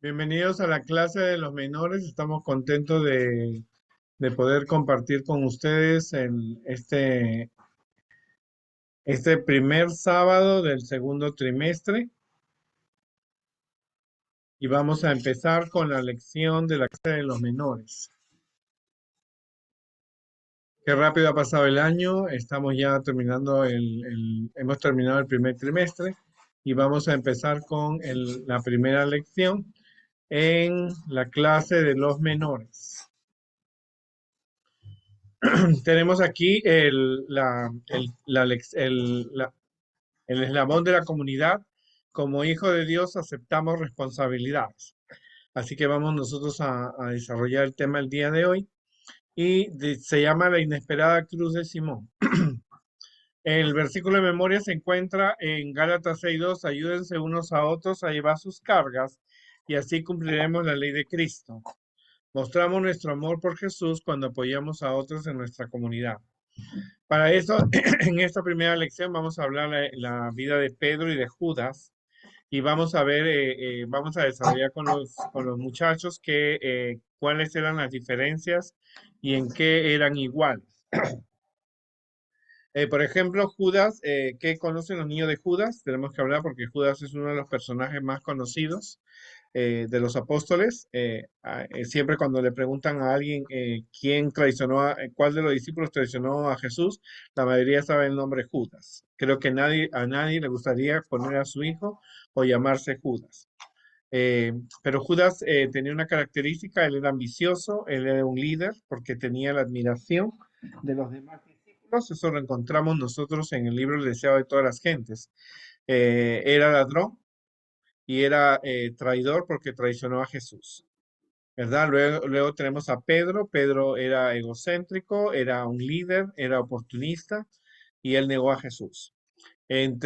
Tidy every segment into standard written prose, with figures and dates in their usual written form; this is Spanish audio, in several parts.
Bienvenidos a la clase de los menores. Estamos contentos de poder compartir con ustedes en este primer sábado del segundo trimestre y vamos a empezar con la lección de la clase de los menores. Qué rápido ha pasado el año. Estamos ya terminando hemos terminado el primer trimestre y vamos a empezar con la primera lección en la clase de los menores. Tenemos aquí el eslabón de la comunidad. Como hijo de Dios aceptamos responsabilidades. Así que vamos nosotros a desarrollar el tema el día de hoy se llama la inesperada cruz de Simón. El versículo de memoria se encuentra en Gálatas 6:2. Ayúdense unos a otros a llevar sus cargas y así cumpliremos la ley de Cristo. Mostramos nuestro amor por Jesús cuando apoyamos a otros en nuestra comunidad. Para eso, en esta primera lección vamos a hablar la vida de Pedro y de Judas y vamos a ver, vamos a desarrollar con los muchachos cuáles eran las diferencias y en qué eran iguales. Por ejemplo, Judas, ¿qué conocen los niños de Judas? Tenemos que hablar porque Judas es uno de los personajes más conocidos de los apóstoles. Siempre cuando le preguntan a alguien quién traicionó, cuál de los discípulos traicionó a Jesús, la mayoría sabe el nombre Judas. Creo que a nadie le gustaría poner a su hijo o llamarse Judas. Pero Judas tenía una característica, él era ambicioso, él era un líder porque tenía la admiración de los demás discípulos. Eso lo encontramos nosotros en el libro El deseo de todas las gentes. Era ladrón y era traidor porque traicionó a Jesús, ¿verdad? Luego tenemos a Pedro. Pedro era egocéntrico, era un líder, era oportunista y él negó a Jesús. En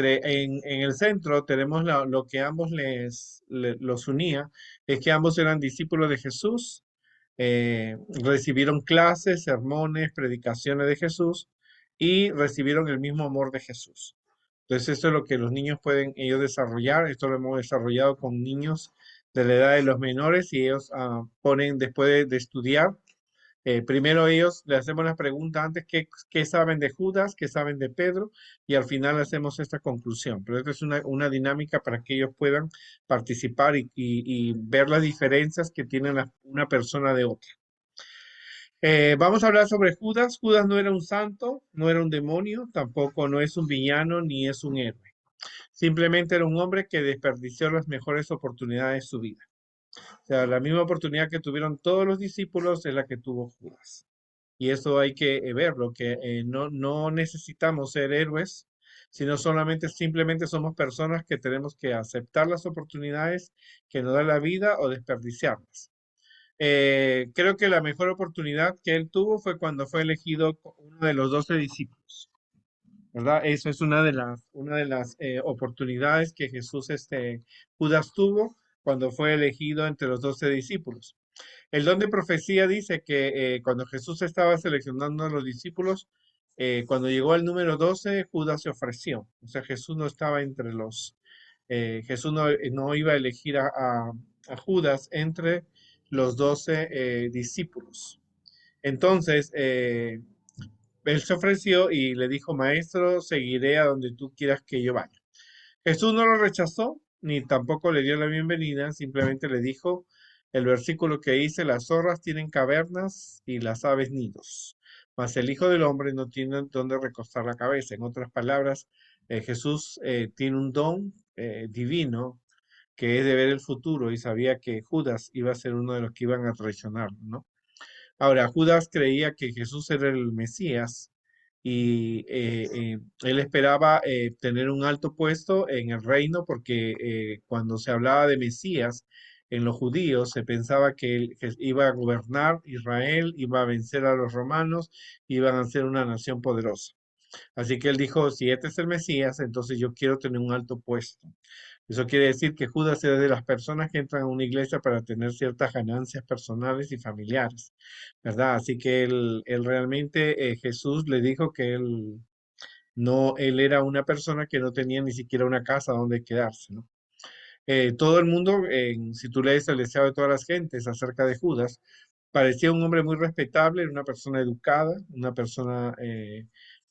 el centro tenemos lo que ambos los unía, es que ambos eran discípulos de Jesús, recibieron clases, sermones, predicaciones de Jesús y recibieron el mismo amor de Jesús. Entonces, esto es lo que los niños pueden ellos desarrollar. Esto lo hemos desarrollado con niños de la edad de los menores y ellos ponen, después de estudiar, primero ellos le hacemos la pregunta antes, ¿qué saben de Judas? ¿Qué saben de Pedro? Y al final hacemos esta conclusión. Pero esta es una dinámica para que ellos puedan participar y ver las diferencias que tiene una persona de otra. Vamos a hablar sobre Judas. Judas no era un santo, no era un demonio, tampoco no es un villano ni es un héroe. Simplemente era un hombre que desperdició las mejores oportunidades de su vida. O sea, la misma oportunidad que tuvieron todos los discípulos es la que tuvo Judas. Y eso hay que verlo, que no necesitamos ser héroes, sino simplemente somos personas que tenemos que aceptar las oportunidades que nos da la vida o desperdiciarlas. Creo que la mejor oportunidad que él tuvo fue cuando fue elegido uno de los 12 discípulos, ¿verdad? Eso es una de las oportunidades que Judas tuvo cuando fue elegido entre los 12 discípulos. El don de profecía dice que cuando Jesús estaba seleccionando a los discípulos, cuando llegó al número 12, Judas se ofreció. O sea, Jesús no estaba Jesús no iba a elegir a Judas entre los 12 discípulos. Entonces, él se ofreció y le dijo, Maestro, seguiré a donde tú quieras que yo vaya. Jesús no lo rechazó, ni tampoco le dio la bienvenida, simplemente le dijo el versículo que dice, las zorras tienen cavernas y las aves nidos, mas el Hijo del Hombre no tiene donde recostar la cabeza. En otras palabras, Jesús tiene un don divino que es de ver el futuro y sabía que Judas iba a ser uno de los que iban a traicionarlo, ¿no? Ahora, Judas creía que Jesús era el Mesías y él esperaba tener un alto puesto en el reino porque cuando se hablaba de Mesías en los judíos se pensaba que iba a gobernar Israel, iba a vencer a los romanos, iban a ser una nación poderosa. Así que él dijo, si este es el Mesías, entonces yo quiero tener un alto puesto. Eso quiere decir que Judas era de las personas que entran a una iglesia para tener ciertas ganancias personales y familiares, ¿verdad? Así que él realmente, Jesús le dijo que él era una persona que no tenía ni siquiera una casa donde quedarse, ¿no? Todo el mundo, si tú lees el deseo de todas las gentes acerca de Judas, parecía un hombre muy respetable, una persona educada, una persona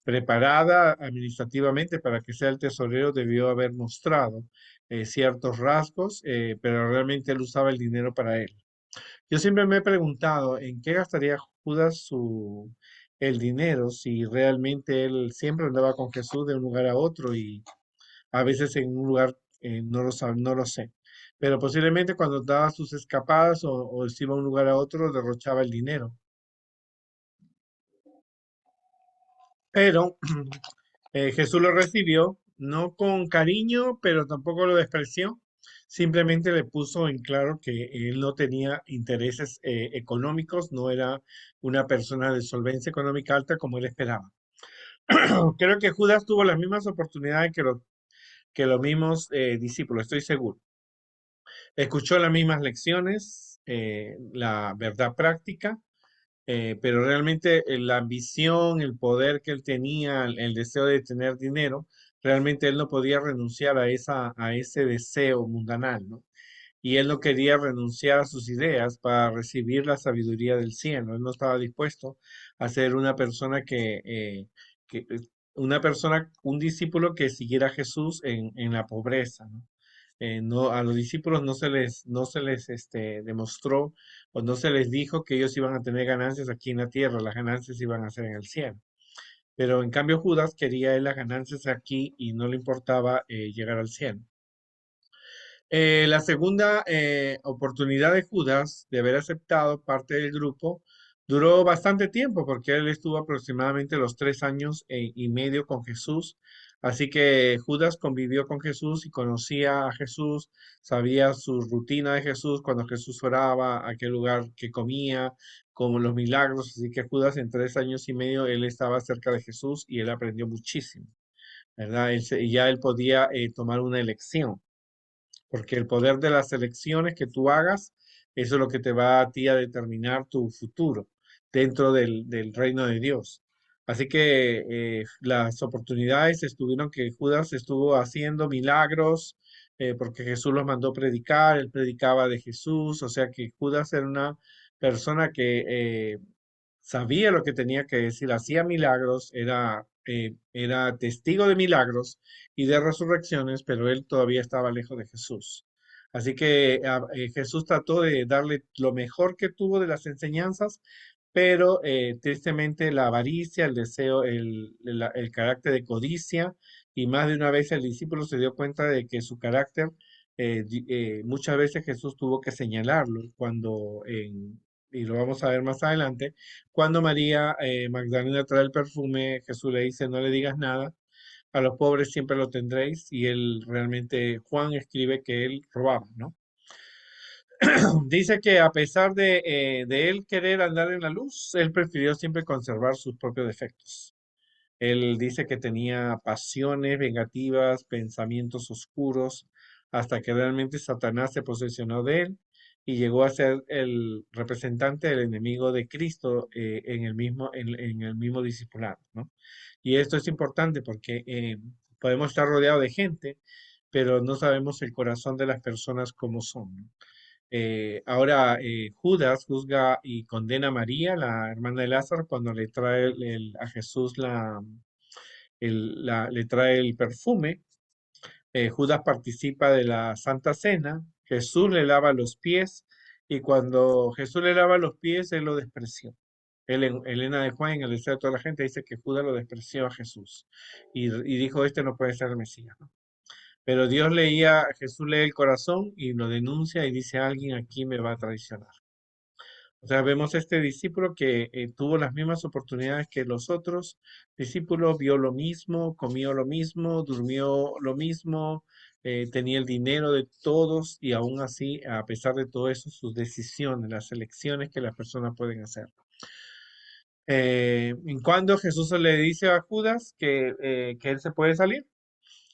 preparada administrativamente para que sea el tesorero, debió haber mostrado ciertos rasgos, pero realmente él usaba el dinero para él. Yo siempre me he preguntado en qué gastaría Judas el dinero si realmente él siempre andaba con Jesús de un lugar a otro y a veces en un lugar no lo sé. Pero posiblemente cuando daba sus escapadas o se iba de un lugar a otro derrochaba el dinero. Pero Jesús lo recibió, no con cariño, pero tampoco lo despreció. Simplemente le puso en claro que él no tenía intereses económicos, no era una persona de solvencia económica alta como él esperaba. Creo que Judas tuvo las mismas oportunidades que los mismos discípulos, estoy seguro. Escuchó las mismas lecciones, la verdad práctica, pero realmente la ambición, el poder que él tenía, el deseo de tener dinero, realmente él no podía renunciar a ese deseo mundanal, ¿no? Y él no quería renunciar a sus ideas para recibir la sabiduría del cielo. Él no estaba dispuesto a ser una persona que una persona, un discípulo que siguiera a Jesús en la pobreza, ¿no? A los discípulos no se les demostró o no se les dijo que ellos iban a tener ganancias aquí en la tierra, las ganancias iban a ser en el cielo. Pero en cambio Judas quería él las ganancias aquí y no le importaba llegar al cielo. La segunda oportunidad de Judas de haber aceptado parte del grupo duró bastante tiempo porque él estuvo aproximadamente los 3 años y medio con Jesús. Así que Judas convivió con Jesús y conocía a Jesús, sabía su rutina de Jesús, cuando Jesús oraba, a qué lugar que comía, como los milagros. Así que Judas en 3 años y medio él estaba cerca de Jesús y él aprendió muchísimo, ¿verdad? Y ya él podía tomar una elección porque el poder de las elecciones que tú hagas, eso es lo que te va a ti a determinar tu futuro dentro del reino de Dios. Así que las oportunidades estuvieron que Judas estuvo haciendo milagros, porque Jesús los mandó predicar, él predicaba de Jesús, o sea que Judas era una persona que sabía lo que tenía que decir, hacía milagros, era testigo de milagros y de resurrecciones, pero él todavía estaba lejos de Jesús. Así que Jesús trató de darle lo mejor que tuvo de las enseñanzas, pero tristemente la avaricia, el deseo, el carácter de codicia, y más de una vez el discípulo se dio cuenta de que su carácter, muchas veces Jesús tuvo que señalarlo y lo vamos a ver más adelante, cuando María Magdalena trae el perfume, Jesús le dice, no le digas nada, a los pobres siempre lo tendréis, y él realmente, Juan escribe que él robaba, ¿no? Dice que a pesar de él querer andar en la luz, él prefirió siempre conservar sus propios defectos. Él dice que tenía pasiones vengativas, pensamientos oscuros, hasta que realmente Satanás se posesionó de él y llegó a ser el representante del enemigo de Cristo en el mismo discipulado, ¿no? Y esto es importante porque podemos estar rodeados de gente, pero no sabemos el corazón de las personas como son, ¿no? Ahora, Judas juzga y condena a María, la hermana de Lázaro, cuando le trae a Jesús le trae el perfume. Judas participa de la Santa Cena. Jesús le lava los pies y cuando Jesús le lava los pies, él lo despreció. Elena de Juan, en el deseo de toda la gente, dice que Judas lo despreció a Jesús y dijo, este no puede ser el Mesías, ¿no? Pero Jesús lee el corazón y lo denuncia y dice, alguien aquí me va a traicionar. O sea, vemos este discípulo que tuvo las mismas oportunidades que los otros discípulos, vio lo mismo, comió lo mismo, durmió lo mismo, tenía el dinero de todos y aún así, a pesar de todo eso, sus decisiones, las elecciones que las personas pueden hacer. En cuando Jesús le dice a Judas que él se puede salir,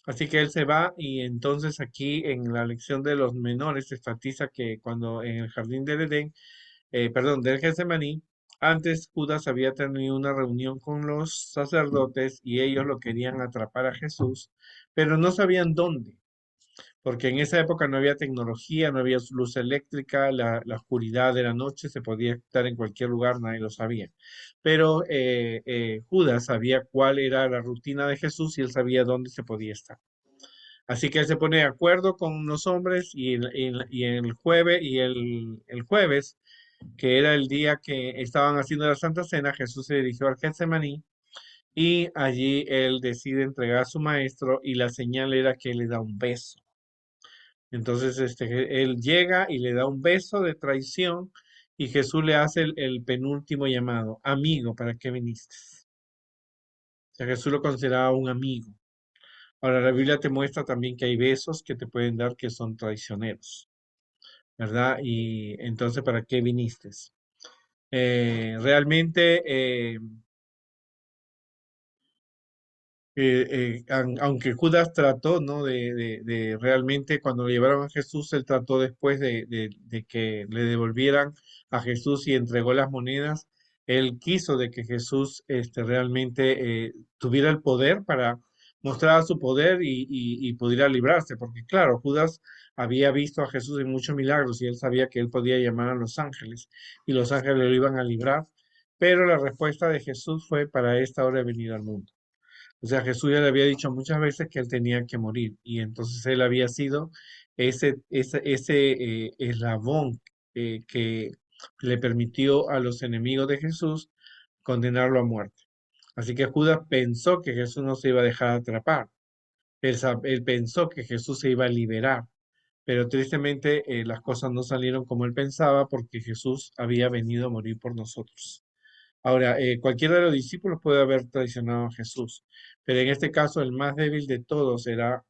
así que él se va y entonces aquí en la lección de los menores se enfatiza que cuando en el jardín del Edén, perdón, del Getsemaní, antes Judas había tenido una reunión con los sacerdotes y ellos lo querían atrapar a Jesús, pero no sabían dónde. porque en esa época no había tecnología, no había luz eléctrica, la oscuridad de la noche, se podía estar en cualquier lugar, nadie lo sabía. Pero Judas sabía cuál era la rutina de Jesús y él sabía dónde se podía estar. Así que él se pone de acuerdo con los hombres y el jueves el jueves, que era el día que estaban haciendo la Santa Cena, Jesús se dirigió al Getsemaní y allí él decide entregar a su maestro y la señal era que él le da un beso. Entonces él llega y le da un beso de traición y Jesús le hace el penúltimo llamado, amigo, ¿para qué viniste? O sea, Jesús lo consideraba un amigo. Ahora, la Biblia te muestra también que hay besos que te pueden dar que son traicioneros, ¿verdad? Y entonces, ¿para qué viniste? Realmente, aunque Judas trató, ¿no? De realmente cuando lo llevaron a Jesús, él trató después de que le devolvieran a Jesús y entregó las monedas. Él quiso de que Jesús realmente tuviera el poder para mostrar su poder y pudiera librarse, porque claro, Judas había visto a Jesús en muchos milagros y él sabía que él podía llamar a los ángeles y los ángeles lo iban a librar, pero la respuesta de Jesús fue: para esta hora he venido al mundo. O sea, Jesús ya le había dicho muchas veces que él tenía que morir y entonces él había sido ese eslabón que le permitió a los enemigos de Jesús condenarlo a muerte. Así que Judas pensó que Jesús no se iba a dejar atrapar. Él pensó que Jesús se iba a liberar, pero tristemente las cosas no salieron como él pensaba porque Jesús había venido a morir por nosotros. Ahora, cualquiera de los discípulos puede haber traicionado a Jesús, pero en este caso el más débil de todos era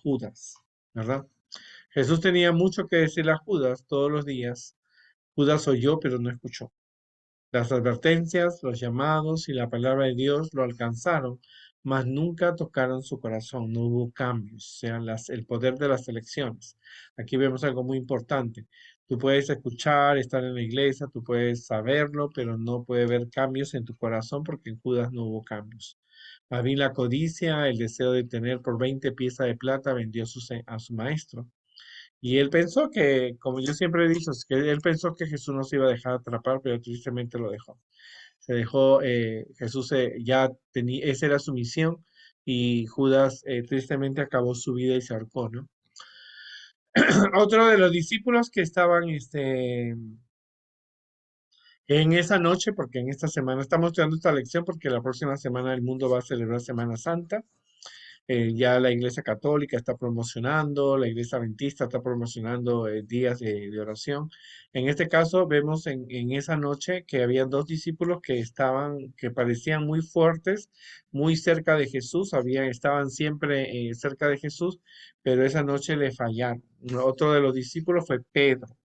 Judas, ¿verdad? Jesús tenía mucho que decirle a Judas todos los días. Judas oyó, pero no escuchó. Las advertencias, los llamados y la palabra de Dios lo alcanzaron, mas nunca tocaron su corazón, no hubo cambios, o sea, el poder de las elecciones. Aquí vemos algo muy importante. Tú puedes escuchar, estar en la iglesia, tú puedes saberlo, pero no puede haber cambios en tu corazón porque en Judas no hubo cambios. Más bien la codicia, el deseo de tener por 20 piezas de plata, vendió a su maestro. Y él pensó que, como yo siempre he dicho, es que él pensó que Jesús no se iba a dejar atrapar, pero tristemente lo dejó. Se dejó, Jesús ya tenía, esa era su misión y Judas tristemente acabó su vida y se ahorcó, ¿no? Otro de los discípulos que estaban en esa noche, porque en esta semana estamos estudiando esta lección, porque la próxima semana el mundo va a celebrar Semana Santa. Ya la Iglesia Católica está promocionando, la Iglesia Adventista está promocionando días de oración. En este caso, vemos en esa noche que había dos discípulos que parecían muy fuertes, muy cerca de Jesús, estaban siempre cerca de Jesús, pero esa noche le fallaron. Otro de los discípulos fue Pedro.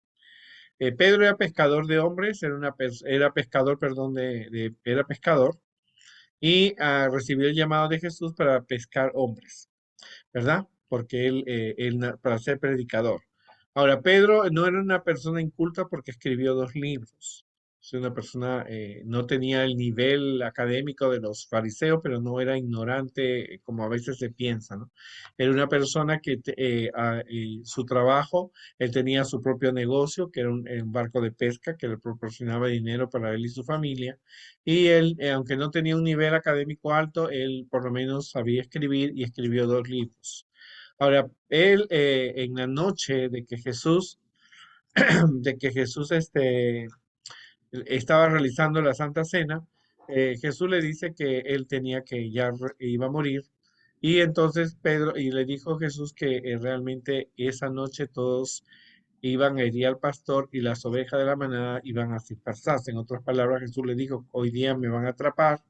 Pedro era pescador de hombres, era pescador, perdón, era pescador y recibió el llamado de Jesús para pescar hombres. ¿Verdad? Porque para ser predicador. Ahora, Pedro no era una persona inculta porque escribió dos libros. Es una persona, no tenía el nivel académico de los fariseos, pero no era ignorante como a veces se piensa, ¿no? Era una persona que su trabajo, él tenía su propio negocio, que era un barco de pesca que le proporcionaba dinero para él y su familia. Y él, aunque no tenía un nivel académico alto, él por lo menos sabía escribir y escribió dos libros. Ahora, él en la noche de que Jesús estaba realizando la Santa Cena, Jesús le dice que él tenía que iba a morir. Y entonces y le dijo Jesús que realmente esa noche todos iban a herir al pastor y las ovejas de la manada iban a dispersarse. En otras palabras, Jesús le dijo: hoy día me van a atrapar,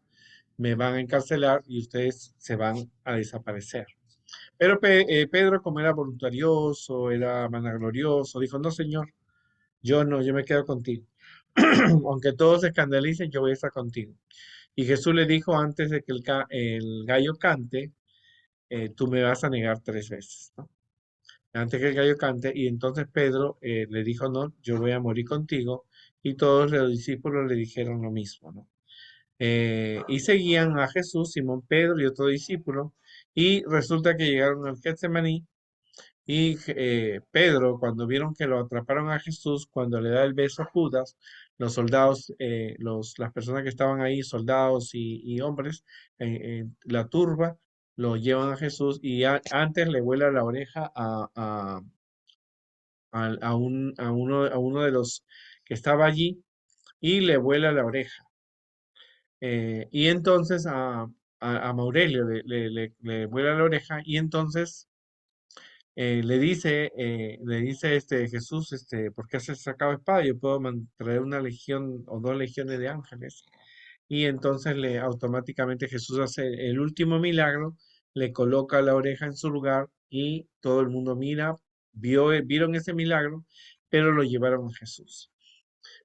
me van a encarcelar y ustedes se van a desaparecer. Pero Pedro, como era voluntarioso, era vanaglorioso, dijo: no, Señor, yo no, yo me quedo contigo. Aunque todos se escandalicen, yo voy a estar contigo. Y Jesús le dijo: antes de que el gallo cante, tú me vas a negar 3 veces, ¿no? Antes que el gallo cante. Y entonces Pedro le dijo: no, yo voy a morir contigo. Y todos los discípulos le dijeron lo mismo, ¿no? Y seguían a Jesús, Simón Pedro y otro discípulo. Y resulta que llegaron al Getsemaní Y Pedro, cuando vieron que lo atraparon a Jesús, cuando le da el beso a Judas, los soldados, las personas que estaban ahí, soldados y hombres, la turba, lo llevan a Jesús y antes le vuela la oreja a uno de los que estaba allí y le vuela la oreja. Y entonces a Maurelio le vuela la oreja y entonces le dice Jesús, ¿por qué has sacado espada? Yo puedo traer una legión o dos legiones de ángeles. Y entonces automáticamente Jesús hace el último milagro, le coloca la oreja en su lugar y todo el mundo mira, vieron ese milagro, pero lo llevaron a Jesús.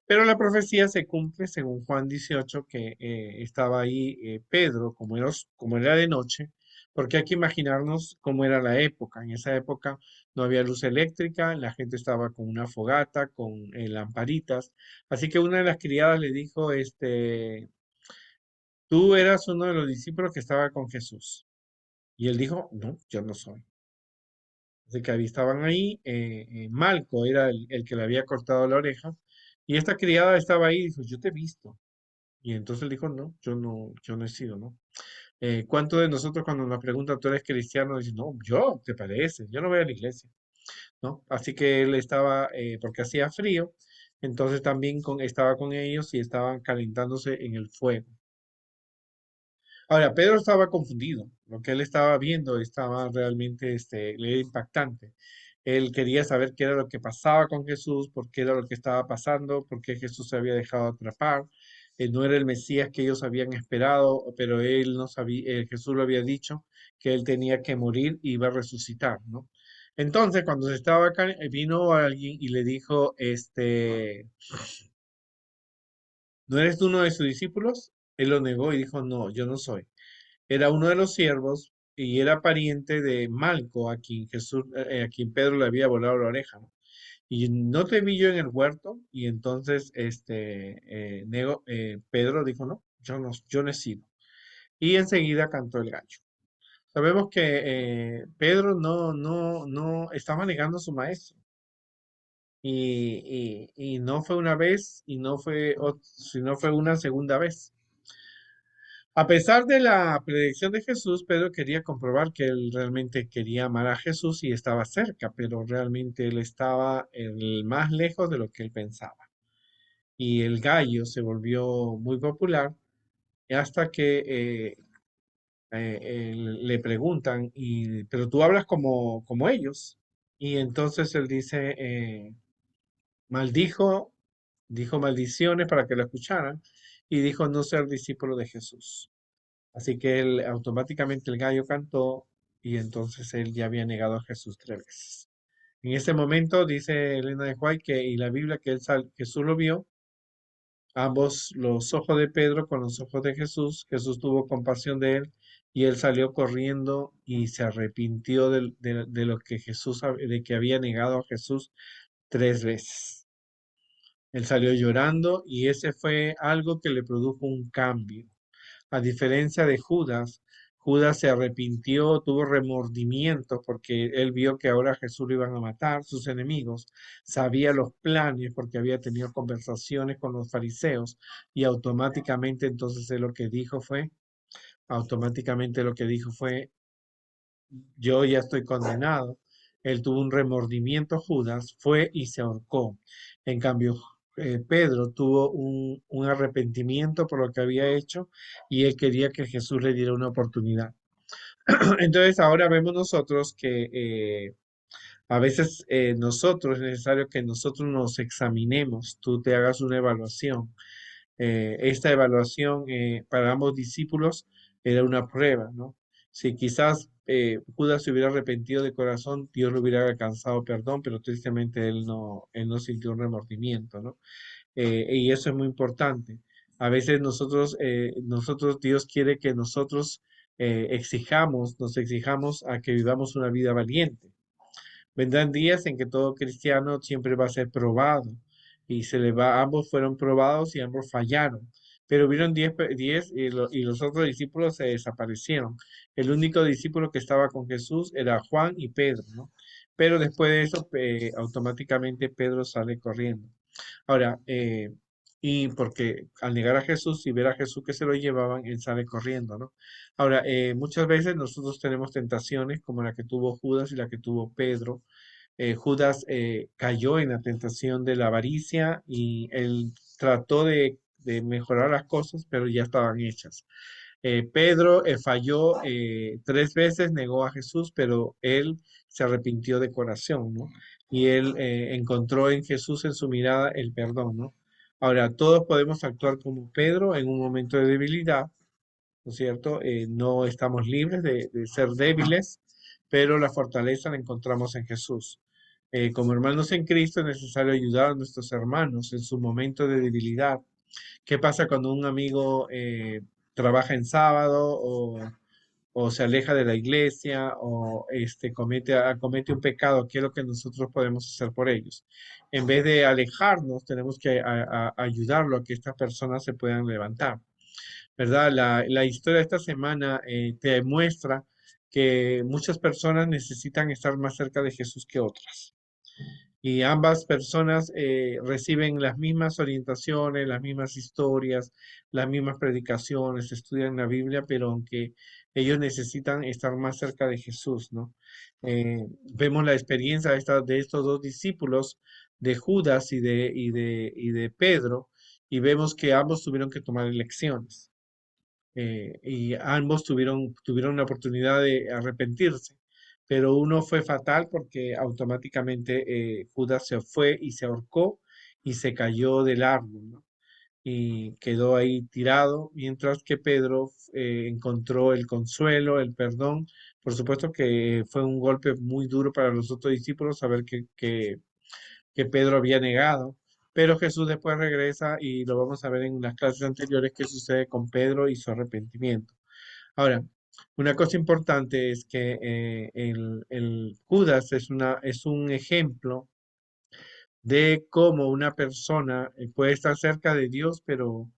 Pero la profecía se cumple según Juan 18, que estaba ahí Pedro, como era de noche, porque hay que imaginarnos cómo era la época. En esa época no había luz eléctrica, la gente estaba con una fogata, con lamparitas. Así que una de las criadas le dijo, tú eras uno de los discípulos que estaba con Jesús. Y él dijo, no, yo no soy. Así que ahí estaban ahí, Malco era el que le había cortado la oreja, y esta criada estaba ahí y dijo, yo te he visto. Y entonces él dijo, no, yo no he sido, ¿no? ¿Cuántos de nosotros cuando nos preguntan, ¿tú eres cristiano? Dicen, no, yo, ¿te parece? Yo no voy a la iglesia, ¿no? Así que él estaba, porque hacía frío, entonces también estaba con ellos y estaban calentándose en el fuego. Ahora, Pedro estaba confundido. Lo que él estaba viendo estaba realmente, le era impactante. Él quería saber qué era lo que pasaba con Jesús, por qué era lo que estaba pasando, por qué Jesús se había dejado atrapar. Él no era el Mesías que ellos habían esperado, pero él no sabía, Jesús lo había dicho que él tenía que morir y iba a resucitar, ¿no? Entonces, cuando se estaba acá, vino alguien y le dijo, ¿no eres tú uno de sus discípulos? Él lo negó y dijo, no, yo no soy. Era uno de los siervos y era pariente de Malco, a quien Pedro le había volado la oreja, ¿no? Y no te vi yo en el huerto, y entonces Pedro dijo, no, yo no he sido. Y enseguida cantó el gallo. Sabemos que Pedro no estaba negando a su maestro. Y no fue una vez, y no fue, sino fue una segunda vez. A pesar de la predicción de Jesús, Pedro quería comprobar que él realmente quería amar a Jesús y estaba cerca, pero realmente él estaba más lejos de lo que él pensaba. Y el gallo se volvió muy popular hasta que le preguntan, pero tú hablas como ellos. Y entonces él dice, maldijo, dijo maldiciones para que lo escucharan y dijo no ser discípulo de Jesús. Así que él automáticamente el gallo cantó y entonces él ya había negado a Jesús 3 veces. En ese momento dice Elena de White y la Biblia que Jesús lo vio, ambos los ojos de Pedro con los ojos de Jesús. Jesús tuvo compasión de él y él salió corriendo y se arrepintió de lo que de que había negado a Jesús 3 veces. Él salió llorando y ese fue algo que le produjo un cambio. A diferencia de Judas, Judas se arrepintió, tuvo remordimiento porque él vio que ahora Jesús lo iban a matar, sus enemigos, sabía los planes porque había tenido conversaciones con los fariseos y automáticamente lo que dijo fue, yo ya estoy condenado. Él tuvo un remordimiento, Judas fue y se ahorcó. En cambio, Pedro tuvo un arrepentimiento por lo que había hecho y él quería que Jesús le diera una oportunidad. Entonces ahora vemos nosotros que a veces nosotros es necesario que nosotros nos examinemos, tú te hagas una evaluación. Esta evaluación para ambos discípulos era una prueba, ¿no? Si quizás Judas se hubiera arrepentido de corazón, Dios le hubiera alcanzado perdón, pero tristemente él no sintió un remordimiento, ¿no? Y eso es muy importante. A veces Dios quiere que nosotros nos exijamos a que vivamos una vida valiente. Vendrán días en que todo cristiano siempre va a ser probado y ambos fueron probados y ambos fallaron. Pero hubieron 10 y los otros discípulos se desaparecieron. El único discípulo que estaba con Jesús era Juan y Pedro, ¿no? pero después de eso, automáticamente Pedro sale corriendo. Ahora, y porque al negar a Jesús y ver a Jesús que se lo llevaban, él sale corriendo, ¿no? Ahora, muchas veces nosotros tenemos tentaciones como la que tuvo Judas y la que tuvo Pedro. Judas cayó en la tentación de la avaricia y él trató de mejorar las cosas, pero ya estaban hechas. Pedro falló 3 veces, negó a Jesús, pero él se arrepintió de corazón, ¿no? Y él encontró en Jesús, en su mirada, el perdón, ¿no? Ahora, todos podemos actuar como Pedro en un momento de debilidad, ¿no es cierto? No estamos libres de ser débiles, pero la fortaleza la encontramos en Jesús. Como hermanos en Cristo es necesario ayudar a nuestros hermanos en su momento de debilidad. ¿Qué pasa cuando un amigo trabaja en sábado o se aleja de la iglesia o comete un pecado? ¿Qué es lo que nosotros podemos hacer por ellos? En vez de alejarnos, tenemos que ayudarlo a que estas personas se puedan levantar, ¿verdad? La historia de esta semana te demuestra que muchas personas necesitan estar más cerca de Jesús que otras. Y ambas personas reciben las mismas orientaciones, las mismas historias, las mismas predicaciones, estudian la Biblia, pero aunque ellos necesitan estar más cerca de Jesús, ¿no? Vemos la experiencia de estos dos discípulos, de Judas y de Pedro, y vemos que ambos tuvieron que tomar elecciones y ambos tuvieron la oportunidad de arrepentirse, pero uno fue fatal porque automáticamente Judas se fue y se ahorcó y se cayó del árbol, ¿no? Y quedó ahí tirado, mientras que Pedro encontró el consuelo, el perdón. Por supuesto que fue un golpe muy duro para los otros discípulos saber que Pedro había negado. Pero Jesús después regresa y lo vamos a ver en las clases anteriores qué sucede con Pedro y su arrepentimiento. Ahora, una cosa importante es que el Judas es un ejemplo de cómo una persona puede estar cerca de Dios, pero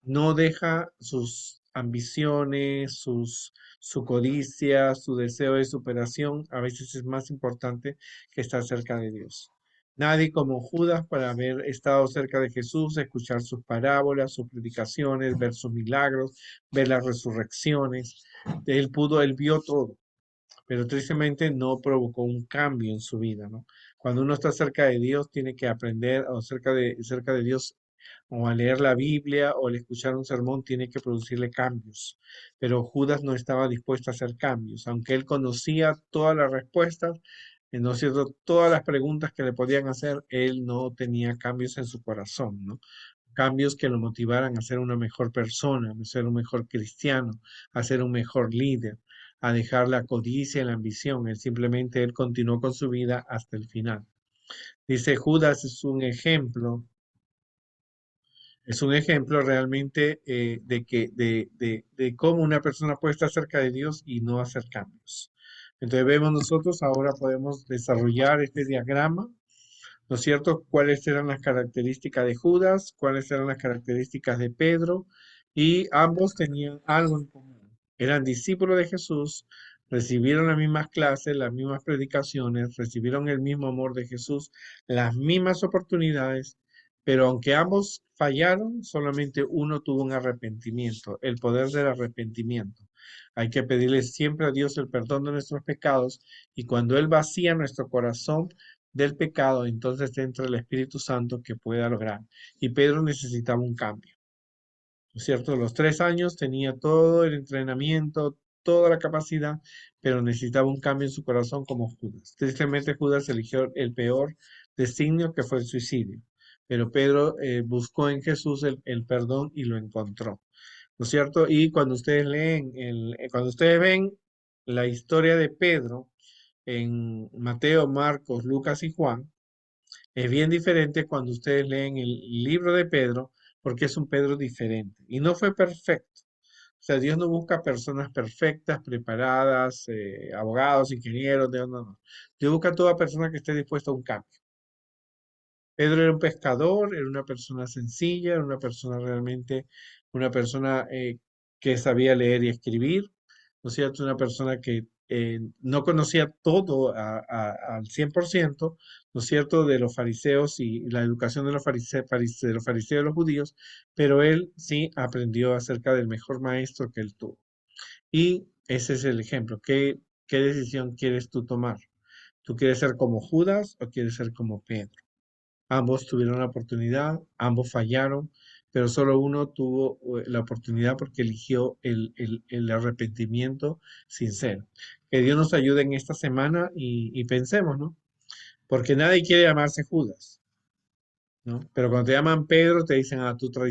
no deja sus ambiciones, su codicia, su deseo de superación. A veces es más importante que estar cerca de Dios. Nadie como Judas para haber estado cerca de Jesús, escuchar sus parábolas, sus predicaciones, ver sus milagros, ver las resurrecciones. Él vio todo, pero tristemente no provocó un cambio en su vida, ¿no? Cuando uno está cerca de Dios, tiene que aprender, o cerca de Dios, o al leer la Biblia o al escuchar un sermón, tiene que producirle cambios. Pero Judas no estaba dispuesto a hacer cambios, aunque él conocía todas las respuestas, ¿no es cierto? Todas las preguntas que le podían hacer, él no tenía cambios en su corazón, ¿no? Cambios que lo motivaran a ser una mejor persona, a ser un mejor cristiano, a ser un mejor líder, a dejar la codicia y la ambición. Él continuó con su vida hasta el final. Dice, Judas es un ejemplo realmente de cómo una persona puede estar cerca de Dios y no hacer cambios. Entonces vemos nosotros, ahora podemos desarrollar este diagrama, ¿no es cierto? ¿Cuáles eran las características de Judas? ¿Cuáles eran las características de Pedro? Y ambos tenían algo en común. Eran discípulos de Jesús, recibieron las mismas clases, las mismas predicaciones, recibieron el mismo amor de Jesús, las mismas oportunidades, pero aunque ambos fallaron, solamente uno tuvo un arrepentimiento, el poder del arrepentimiento. Hay que pedirle siempre a Dios el perdón de nuestros pecados y cuando Él vacía nuestro corazón, del pecado, entonces entra el Espíritu Santo que pueda lograr. Y Pedro necesitaba un cambio, ¿no es cierto? Los 3 años tenía todo el entrenamiento, toda la capacidad, pero necesitaba un cambio en su corazón como Judas. Tristemente Judas eligió el peor designio que fue el suicidio, pero Pedro buscó en Jesús el perdón y lo encontró, ¿no es cierto? Y cuando ustedes ven la historia de Pedro en Mateo, Marcos, Lucas y Juan, es bien diferente cuando ustedes leen el libro de Pedro, porque es un Pedro diferente. Y no fue perfecto. O sea, Dios no busca personas perfectas, preparadas, abogados, ingenieros, no, no, no. Dios busca a toda persona que esté dispuesta a un cambio. Pedro era un pescador, era una persona sencilla, era una persona realmente, una persona que sabía leer y escribir, ¿no es cierto? Una persona que no conocía todo al 100%, ¿no es cierto?, de los fariseos y la educación de los de los fariseos y los judíos, pero él sí aprendió acerca del mejor maestro que él tuvo. Y ese es el ejemplo. ¿Qué decisión quieres tú tomar? ¿Tú quieres ser como Judas o quieres ser como Pedro? Ambos tuvieron la oportunidad, ambos fallaron, pero solo uno tuvo la oportunidad porque eligió el arrepentimiento sincero. Que Dios nos ayude en esta semana y pensemos, ¿no? Porque nadie quiere llamarse Judas, ¿no? Pero cuando te llaman Pedro, te dicen, tú, tú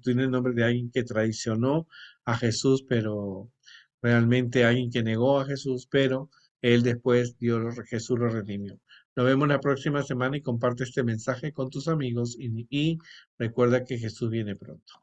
tienes el nombre de alguien que traicionó a Jesús, pero realmente alguien que negó a Jesús, pero él después Jesús lo redimió. Nos vemos la próxima semana y comparte este mensaje con tus amigos y recuerda que Jesús viene pronto.